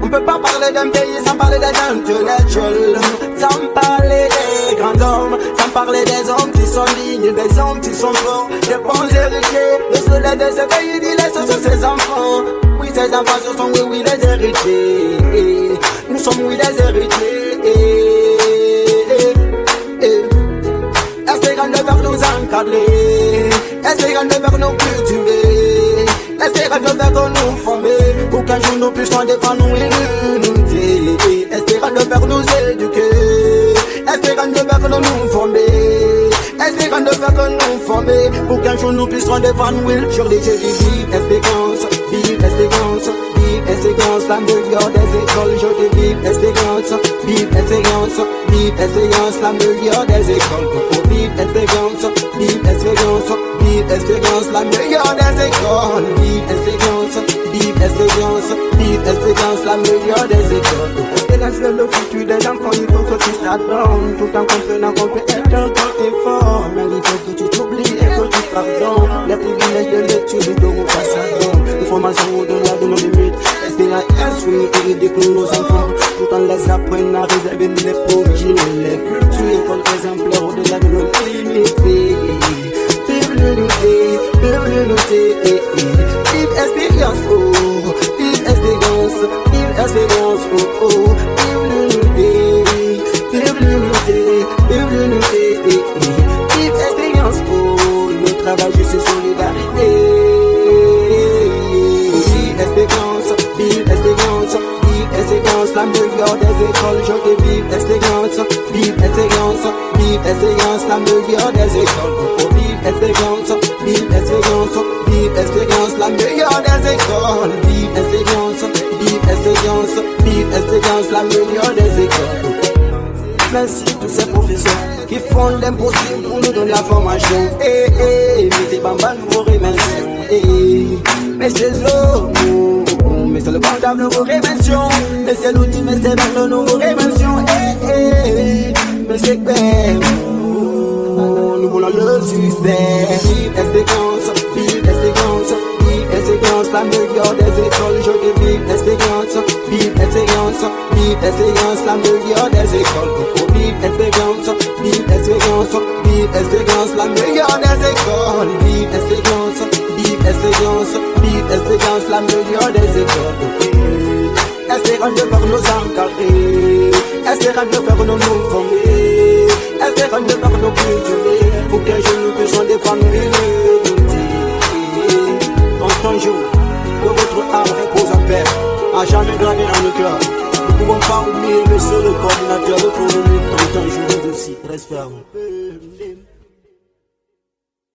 On peut pas parler d'un pays sans parler des intellectuels, sans parler des grands hommes, sans parler des hommes qui sont dignes, des hommes qui sont forts, des bons héritiers. Le soleil de ce pays dit laisse sur ses enfants. Oui, ces enfants ce sont oui les héritiers. Nous sommes oui les héritiers. Espérant de faire nous encadrer, espérant de faire nous cultiver, espérant de faire nous former, pour qu'un jour nous puissions défendre nous l'unité, espérant de faire nous éduquer, espérant de faire nous former, espérant de faire nous former, pour qu'un jour nous puissions défendre nous sur les jeux du vive espérance, vive espérance, vive espérance, la meilleure des écoles, je te vive espérance, vive espérance, vive espérance, la meilleure des écoles. Vive espérance, vive espérance, vive espérance, la meilleure des écoles. Vive espérance, vive espérance, vive espérance, la meilleure des écoles. Espérance vers le futur des enfants, il faut que tu t'adonnes, tout en comprenant qu'on peut être un grand effort. Mais il faut que tu t'oublies et que tu pardonnes les privilèges de l'étude de vos passages. L'information au-delà de nos limites. Espérance instruit et éduquer nos enfants, tout en les apprenant à réserver les projets, les cultures, écoles exemplaires au-delà de nos limites. Vive l'unité, vive l'unité, vive espérance, oh, vive espérance, vive espérance, oh, oh, vive l'unité, vive l'unité, vive l'unité, vive espérance, oh, le travail juste solidarité. Vive espérance, vive espérance, vive espérance, la meilleure des écoles, je te vive espérance, vive espérance, vive espérance, la meilleure des écoles. Vive espérance, vive espérance, vive espérance, la meilleure des écoles. Vive espérance, vive espérance, vive espérance, la meilleure des écoles. Merci tous ces professeurs qui font l'impossible pour nous donner la formation. Mettez Bamba, nous vous remercions. Mais c'est l'eau, mais c'est le comptable, nous vous remercions. Mais c'est l'outil, mais c'est dans nous vous remercions. Mais c'est clair, nous voulons le succès. Vive espérance, vive espérance, vive espérance, la meilleure des écoles. Je te vive espérance, vive espérance, vive espérance, la meilleure des écoles. Vive espérance, vive espérance, vive espérance, la meilleure des écoles. Vive espérance, vive espérance, vive espérance, la meilleure des écoles. Espérant de faire nous encadrer, espérant de faire nous former, espérant de faire nous cultiver, pour qu'un jour nous puissions défendre l'unité. Dans ton jour, que votre âme repose en paix, à jamais gravé dans le cœur. Nous ne pouvons pas oublier le seul coordinateur de ton jour aussi, reste ferme.